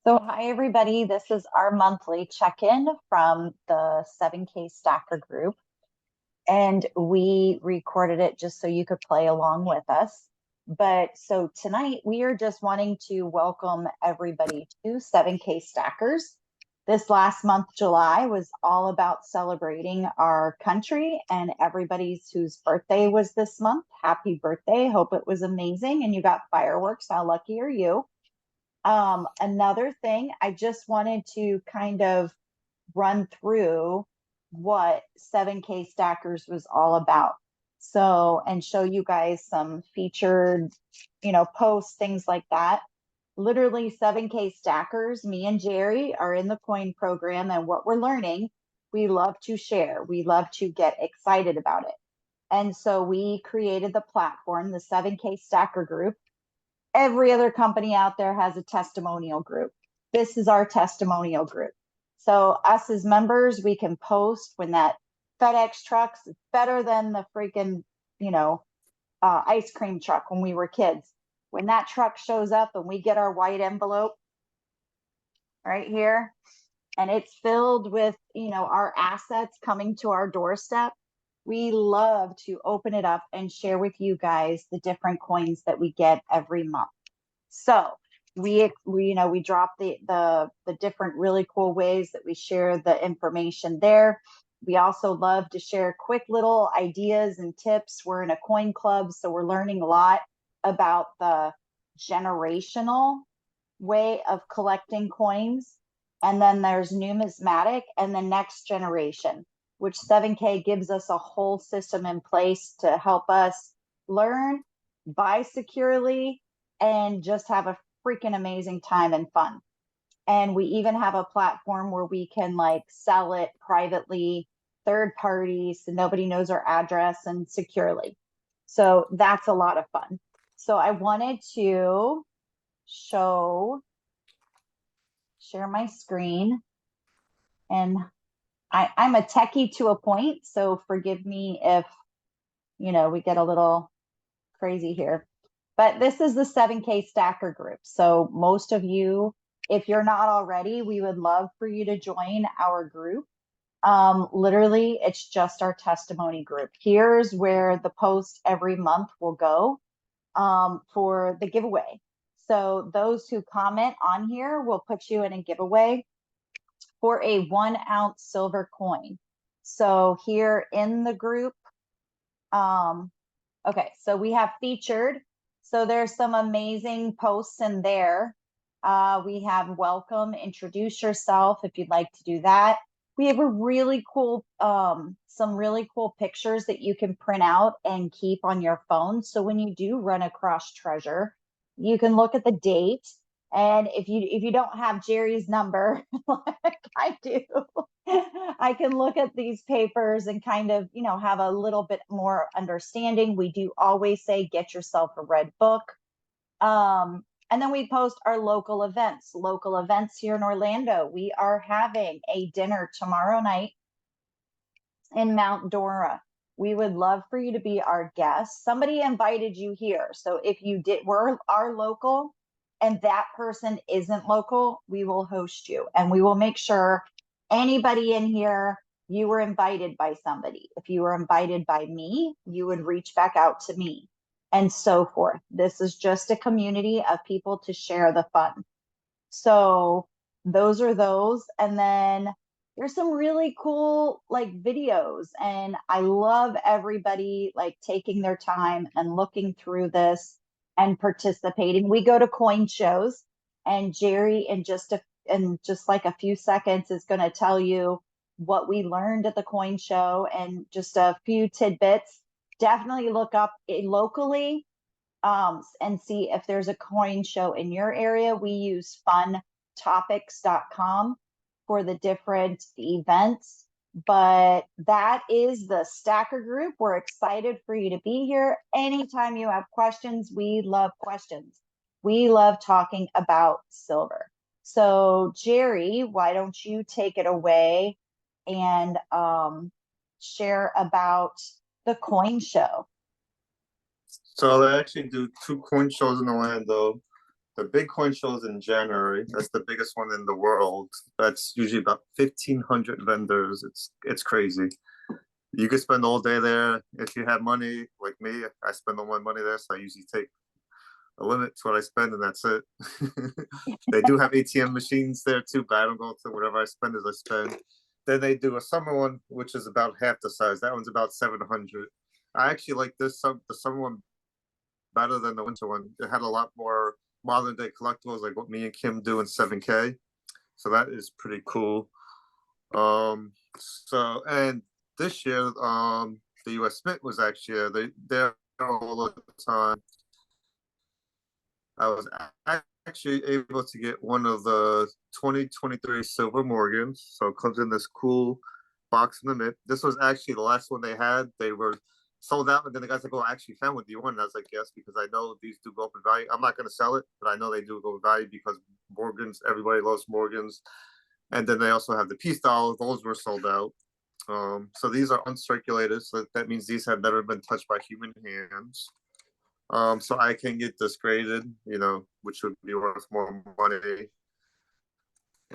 So, hi everybody. This is our monthly check-in from the 7K Stacker group, and we recorded it just so you could play along with us. But so tonight we are just wanting to welcome everybody to 7K Stackers. This last month, July, was all about celebrating our country and everybody's whose birthday was this month. Happy birthday. Hope it was amazing and you got fireworks. How lucky are you? Another thing, I just wanted to kind of run through what 7K Stackers was all about. So, and show you guys some featured, posts, things like that. Literally 7K Stackers, me and Jerry are in the coin program, and what we're learning, we love to share. We love to get excited about it. And so we created the platform, the 7K Stacker group. Every other company out there has a testimonial group. This is our testimonial group. So us as members, we can post when that FedEx trucks, it's better than the freaking, ice cream truck when we were kids. When that truck shows up and we get our white envelope right here, and it's filled with, our assets coming to our doorstep, we love to open it up and share with you guys the different coins that we get every month. So we drop the different really cool ways that we share the information there. We also love to share quick little ideas and tips. We're in a coin club, so we're learning a lot about the generational way of collecting coins. And then there's numismatic and the next generation, which 7K gives us a whole system in place to help us learn, buy securely, and just have a freaking amazing time and fun. And we even have a platform where we can like sell it privately, third parties, so nobody knows our address, and securely. So that's a lot of fun. So I wanted to share my screen, and I'm a techie to a point, so forgive me if we get a little crazy here. But this is the 7K Stacker group. So most of you, if you're not already, we would love for you to join our group. Literally, it's just our testimony group. Here's where the post every month will go for the giveaway. So those who comment on here will put you in a giveaway for a 1 ounce silver coin. So here in the group, okay, so we have featured. So there's some amazing posts in there. We have welcome, introduce yourself if you'd like to do that. We have a really cool, some really cool pictures that you can print out and keep on your phone. So when you do run across treasure, you can look at the date. And if you don't have Jerry's number, like I do, I can look at these papers and kind of, have a little bit more understanding. We do always say, get yourself a red book. And then we post our local events here in Orlando. We are having a dinner tomorrow night in Mount Dora. We would love for you to be our guest. Somebody invited you here. So if we're our local and that person isn't local, we will host you and we will make sure anybody in here, you were invited by somebody. If you were invited by me, you would reach back out to me and so forth. This is just a community of people to share the fun. So those are those. And then there's some really cool like videos, and I love everybody like taking their time and looking through this and participating. We go to coin shows, and Jerry in just like a few seconds is going to tell you what we learned at the coin show and just a few tidbits. Definitely look up locally and see if there's a coin show in your area. We use funtopics.com for the different events. But that is the Stacker group. We're excited for you to be here. Anytime you have questions, we love questions. We love talking about silver. So Jerry, why don't you take it away and share about the coin show? So they actually do two coin shows in Orlando. the Bitcoin shows in January. That's the biggest one in the world. That's usually about 1,500 vendors. It's crazy. You could spend all day there if you have money. Like me, I spend all my money there, so I usually take a limit to what I spend, and that's it. They do have ATM machines there too, but I don't go to whatever I spend as I spend. Then they do a summer one, which is about half the size. That one's about 700. I actually like the summer one better than the winter one. It had a lot more modern day collectibles, like what me and Kim do in 7K. So that is pretty cool. And this year, the US Mint was actually they're all the time. I was actually able to get one of the 2023 Silver Morgans. So it comes in this cool box in the Mint. This was actually the last one they had. They were sold out, and then the guy's like, "Oh, I actually found one. Do you want?" And I was like, "Yes," because I know these do go up in value. I'm not going to sell it, but I know they do go in value because Morgans. Everybody loves Morgans, and then they also have the peace dollar. Those were sold out. So these are uncirculated, so that means these have never been touched by human hands. So I can get this graded, which would be worth more money.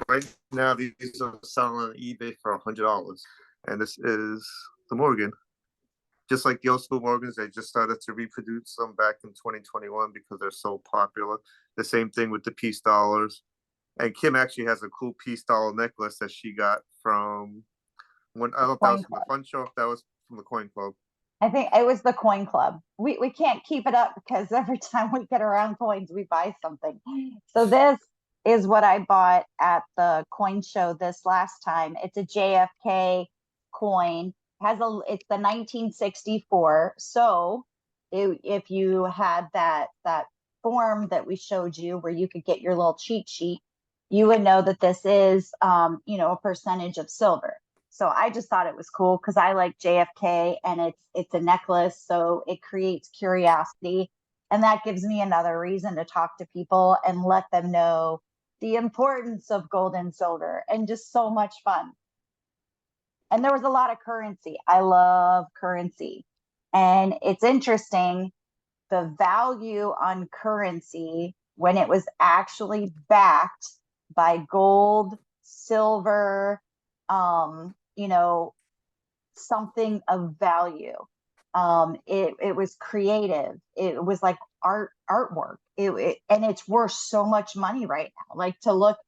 Right now, these are selling on eBay for $100, and this is the Morgan. Just like the old school Morgans, they just started to reproduce them back in 2021 because they're so popular. The same thing with the peace dollars. And Kim actually has a cool peace dollar necklace that she got from when I don't know if that was from the fun show, if that was from the Coin Club. I think it was the Coin Club. We can't keep it up because every time we get around coins, we buy something. So this is what I bought at the coin show this last time. It's a JFK coin. It's the 1964. So if you had that form that we showed you where you could get your little cheat sheet, you would know that this is a percentage of silver. So I just thought it was cool because I like JFK, and it's a necklace, so it creates curiosity, and that gives me another reason to talk to people and let them know the importance of gold and silver, and just so much fun. And there was a lot of currency. I love currency. And it's interesting, the value on currency when it was actually backed by gold, silver, something of value. It was creative. It was like artwork. And it's worth so much money right now. Like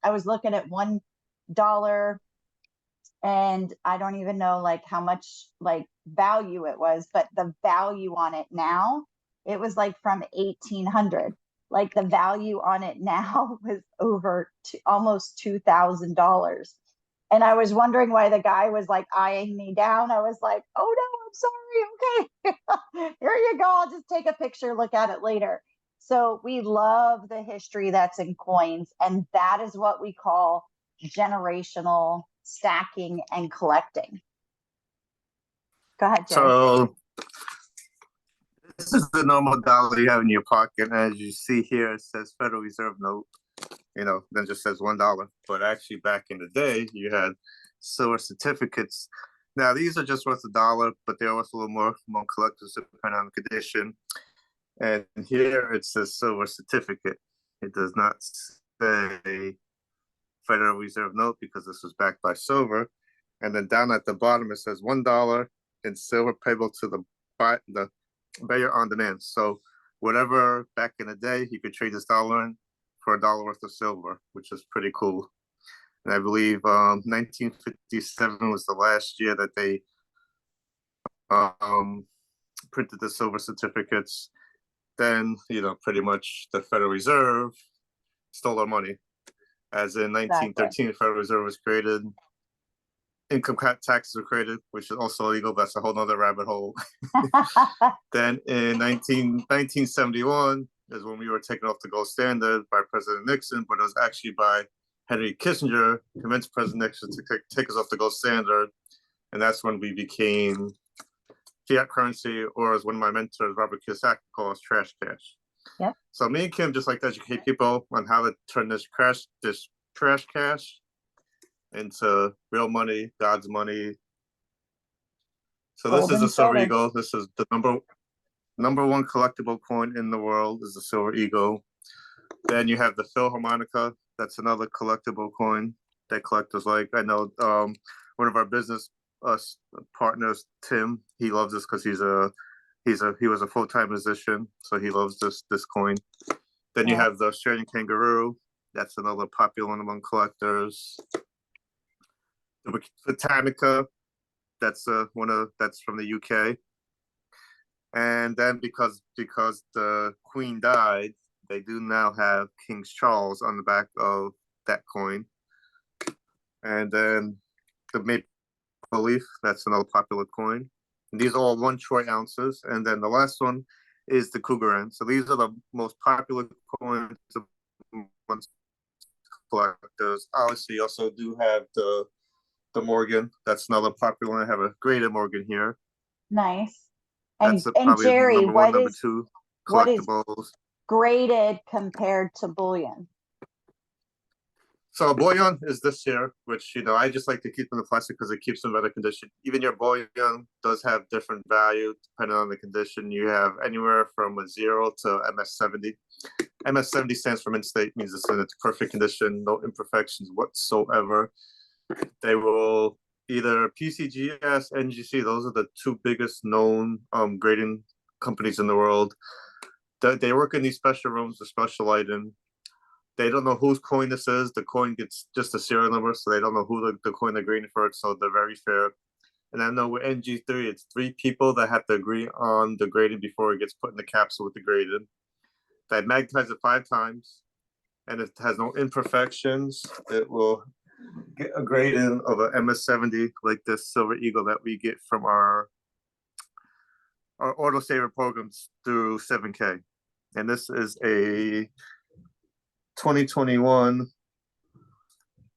I was looking at $1, and I don't even know like how much like value it was, but the value on it now, it was like from 1800. Like the value on it now was over almost $2,000. And I was wondering why the guy was like eyeing me down. I was like, "Oh no, I'm sorry. Okay, here you go. I'll just take a picture, look at it later." So we love the history that's in coins, and that is what we call generational stacking and collecting. Go ahead, Jerry. So this is the normal dollar you have in your pocket. And as you see here, it says Federal Reserve note, then just says $1. But actually back in the day, you had silver certificates. Now these are just worth $1, but they're worth a little more among collectors depending on the condition. And here it says silver certificate. It does not say Federal Reserve note because this was backed by silver. And then down at the bottom, it says $1 in silver payable to the buyer on demand. So whatever back in the day, you could trade this dollar in for $1 worth of silver, which is pretty cool. And I believe 1957 was the last year that they printed the silver certificates. Then, pretty much the Federal Reserve stole our money. As in 1913, the Federal Reserve was created. Income taxes were created, which is also illegal. That's a whole nother rabbit hole. Then in 1971 is when we were taken off the gold standard by President Nixon, but it was actually by Henry Kissinger, convinced President Nixon to take us off the gold standard. And that's when we became fiat currency, or as one of my mentors, Robert Kiyosaki, calls trash cash. Yep. So me and Kim just like to educate people on how to turn this trash cash into real money, God's money. So this is a silver eagle. This is the number one collectible coin in the world is the silver eagle. Then you have the Philharmonica. That's another collectible coin that collectors like. I know one of our business partners, Tim, he loves this because he was a full-time musician, so he loves this coin. Then you Yeah. have the Australian kangaroo. That's another popular one among collectors. The Britannica. That's that's from the UK. And then because the Queen died, they do now have King Charles on the back of that coin. And then the Maple Leaf, that's another popular coin. And these are all 1 troy ounces. And then the last one is the Cougaran. So these are the most popular coins amongst collectors. Obviously, you also do have the Morgan. That's another popular one. I have a graded Morgan here. Nice. That's And probably Jerry, number one, what number is two what is collectibles. graded compared to bullion? So bullion is this here, which I just like to keep in the plastic because it keeps in better condition. Even your bullion does have different value depending on the condition. You have anywhere from a 0 to MS70. MS70 stands for mint state, means it's in its perfect condition, no imperfections whatsoever. They will either PCGS, NGC. Those are the 2 biggest known grading companies in the world. They work in these special rooms to special lighting. They don't know whose coin this is. The coin gets just a serial number, so they don't know who the coin they're grading for it, so they're very fair. And I know with NG3, it's 3 people that have to agree on the grading before it gets put in the capsule with the grading. They magnetize it 5 times, and it has no imperfections. It will get a grading of an MS70, like this Silver Eagle that we get from our autosaver programs through 7K. And this is a 2021,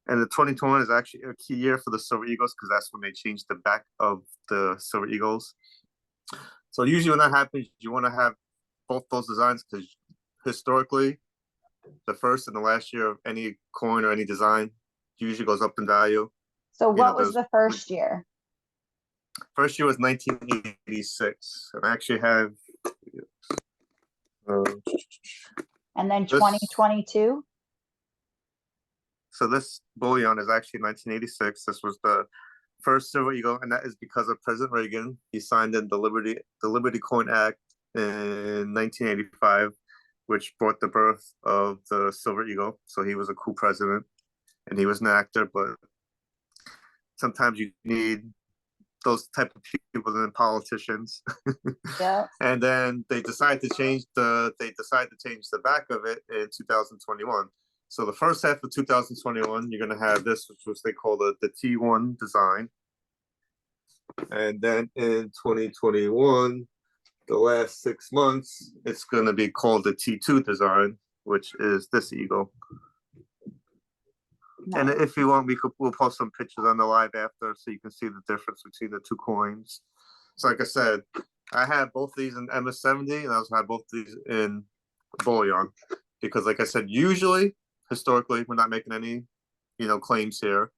and the 2021 is actually a key year for the Silver Eagles because that's when they changed the back of the Silver Eagles. So usually when that happens, you want to have both those designs because historically, the first and the last year of any coin or any design usually goes up in value. So what was the first year? First year was 1986, and I actually have. And then 2022. So this bullion is actually 1986. This was the first Silver Eagle, and that is because of President Reagan. He signed in the Liberty Coin Act in 1985, which brought the birth of the Silver Eagle. So he was a cool president, and he was an actor. But sometimes you need those type of people than politicians. Yeah. And then they decided to change the back of it in 2021. So the first half of 2021, you're going to have this, which they call the T1 design. And then in 2021, the last 6 months, it's going to be called the T2 design, which is this eagle. Nice. And if you want, we'll post some pictures on the live after so you can see the difference between the 2 coins. So like I said, I have both these in MS70 and I also have both these in bullion because like I said, usually, historically, we're not making any, claims here,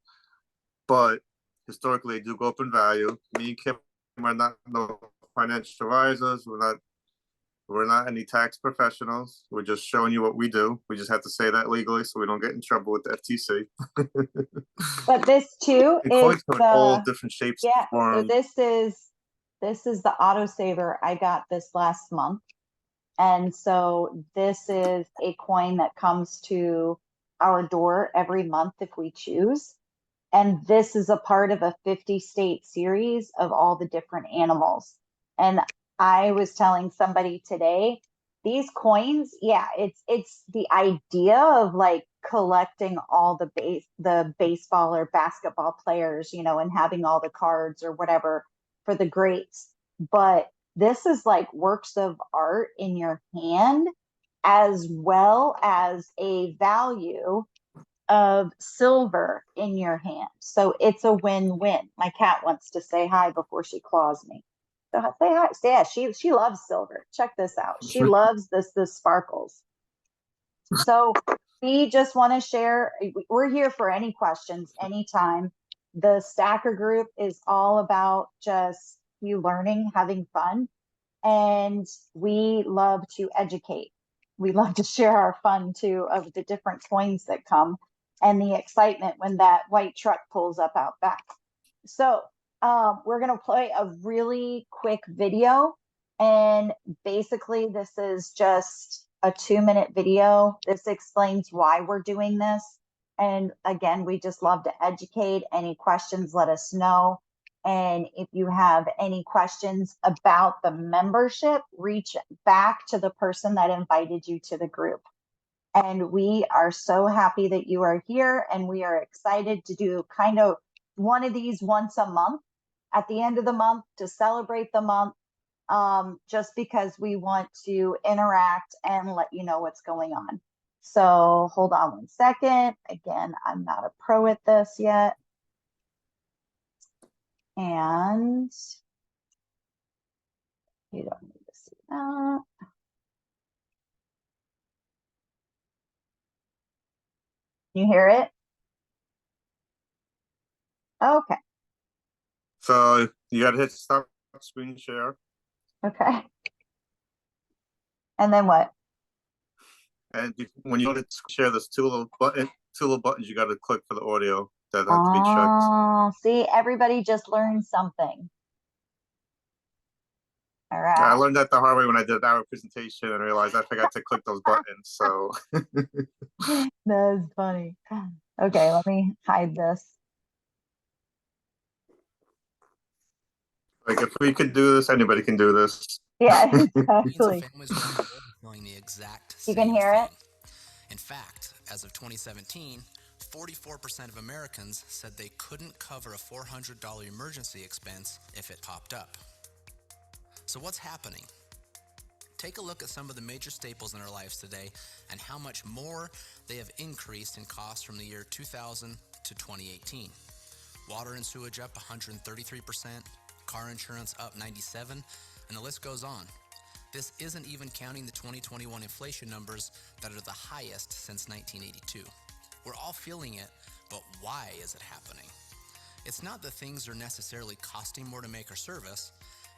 but historically they do go up in value. Me and Kim are not no financial advisors. We're not any tax professionals. We're just showing you what we do. We just have to say that legally so we don't get in trouble with the FTC. But this too is all different shapes. Yeah. So this is the autosaver I got this last month. And so this is a coin that comes to our door every month if we choose. And this is a part of a 50-state series of all the different animals. And I was telling somebody today, these coins, yeah, it's the idea of like collecting all the baseball or basketball players, and having all the cards or whatever for the greats. But this is like works of art in your hand, as well as a value of silver in your hand. So it's a win-win. My cat wants to say hi before she claws me. So say hi. Yeah, she loves silver. Check this out. She loves the sparkles. So we just want to share. We're here for any questions, anytime. The Stacker group is all about just you learning, having fun, and we love to educate. we love to share our fun too of the different coins that come and the excitement when that white truck pulls up out back. So we're going to play a really quick video. And basically, this is just a 2-minute video. This explains why we're doing this. And again, we just love to educate. Any questions, let us know. And if you have any questions about the membership, reach back to the person that invited you to the group. And we are so happy that you are here, and we are excited to do kind of one of these once a month at the end of the month to celebrate the month, just because we want to interact and let you know what's going on. So hold on one second. Again, I'm not a pro at this yet. And you don't need to see that. You hear it? Okay. So you gotta hit stop screen share. Okay. And then what? And when you want to share, there's two little buttons you gotta click for the audio that have to be checked. Oh, see, everybody just learned something. All right. I learned that the hard way when I did our presentation and realized I forgot to click those buttons. So That's funny. Okay, let me hide this. like if we could do this, anybody can do this. Yeah, exactly. You can hear it? In fact, as of 2017, 44% of Americans said they couldn't cover a $400 emergency expense if it popped up. So what's happening? Take a look at some of the major staples in our lives today and how much more they have increased in cost from the year 2000 to 2018. Water and sewage up 133%, car insurance up 97%, and the list goes on. This isn't even counting the 2021 inflation numbers that are the highest since 1982. We're all feeling it, but why is it happening? It's not that things are necessarily costing more to make or service,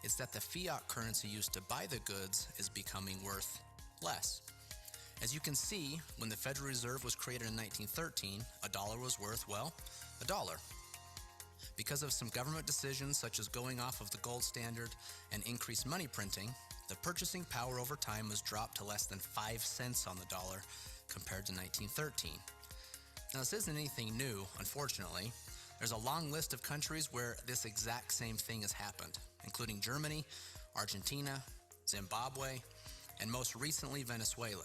it's that the fiat currency used to buy the goods is becoming worth less. As you can see, when the Federal Reserve was created in 1913, a dollar was worth, well, a dollar. Because of some government decisions such as going off of the gold standard and increased money printing, the purchasing power over time was dropped to less than 5 cents on the dollar compared to 1913. Now, this isn't anything new, unfortunately. There's a long list of countries where this exact same thing has happened, including Germany, Argentina, Zimbabwe, and most recently Venezuela.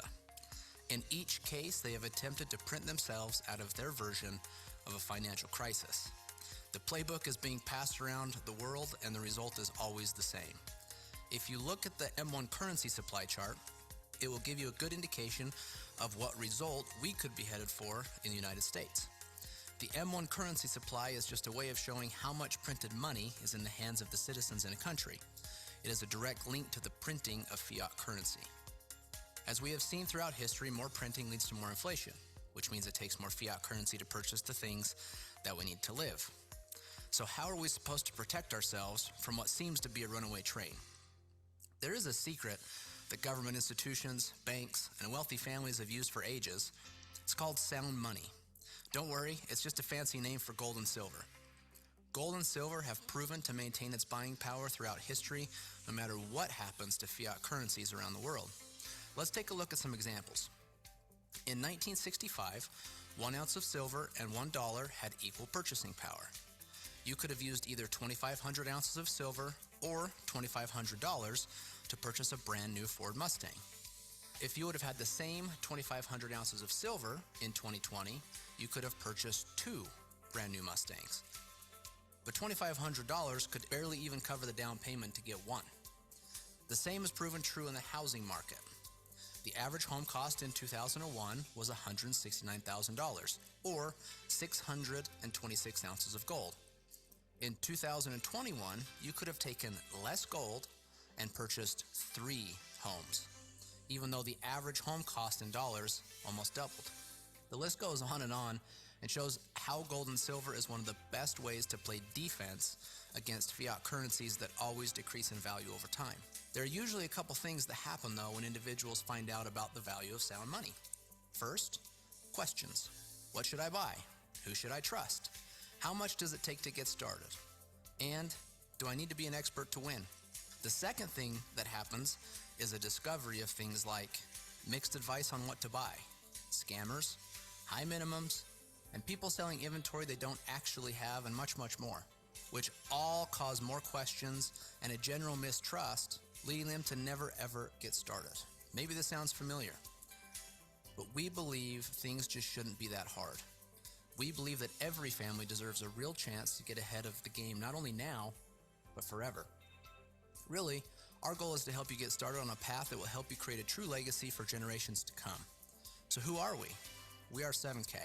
In each case, they have attempted to print themselves out of their version of a financial crisis. The playbook is being passed around the world, and the result is always the same. If you look at the M1 currency supply chart, it will give you a good indication of what result we could be headed for in the United States. The M1 currency supply is just a way of showing how much printed money is in the hands of the citizens in a country. It is a direct link to the printing of fiat currency. As we have seen throughout history, more printing leads to more inflation, which means it takes more fiat currency to purchase the things that we need to live. So how are we supposed to protect ourselves from what seems to be a runaway train? There is a secret that government institutions, banks, and wealthy families have used for ages. It's called sound money. Don't worry, it's just a fancy name for gold and silver. Gold and silver have proven to maintain its buying power throughout history, no matter what happens to fiat currencies around the world. Let's take a look at some examples. In 1965, 1 ounce of silver and $1 had equal purchasing power. You could have used either 2,500 ounces of silver or $2,500 to purchase a brand new Ford Mustang. If you would have had the same 2,500 ounces of silver in 2020, you could have purchased 2 brand new Mustangs. But $2,500 could barely even cover the down payment to get one. The same is proven true in the housing market. The average home cost in 2001 was $169,000, or 626 ounces of gold. In 2021, you could have taken less gold and purchased 3 homes, even though the average home cost in dollars almost doubled. The list goes on, It shows how gold and silver is one of the best ways to play defense against fiat currencies that always decrease in value over time. There are usually a couple things that happen, though, when individuals find out about the value of sound money. First, questions. What should I buy? Who should I trust? How much does it take to get started? And do I need to be an expert to win? The second thing that happens is a discovery of things like mixed advice on what to buy, scammers, high minimums, and people selling inventory they don't actually have, and much, much more, which all cause more questions and a general mistrust, leading them to never ever get started. Maybe this sounds familiar, but we believe things just shouldn't be that hard. We believe that every family deserves a real chance to get ahead of the game, not only now, but forever. Really, our goal is to help you get started on a path that will help you create a true legacy for generations to come. So who are we? We are 7K,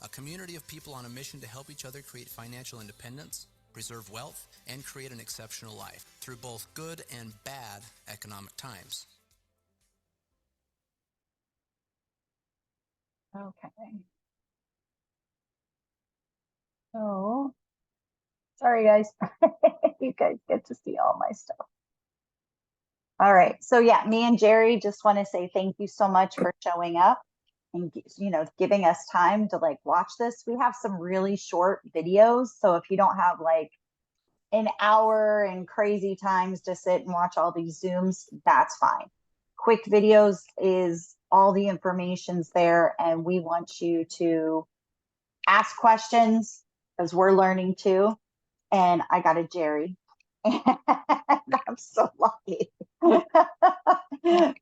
a community of people on a mission to help each other create financial independence, preserve wealth, and create an exceptional life through both good and bad economic times. Okay. So, sorry guys, you guys get to see all my stuff. All right, so yeah, me and Jerry just want to say thank you so much for showing up and giving us time to like watch this. We have some really short videos, so if you don't have like an hour and crazy times to sit and watch all these Zooms, that's fine. Quick videos is all the information's there, and we want you to ask questions because we're learning too. And I got a Jerry. And I'm so lucky.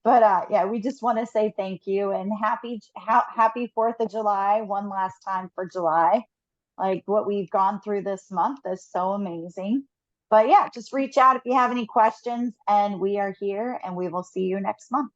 But yeah, we just want to say thank you and happy 4th of July one last time for July. Like what we've gone through this month is so amazing. But yeah, just reach out if you have any questions, and we are here, and we will see you next month.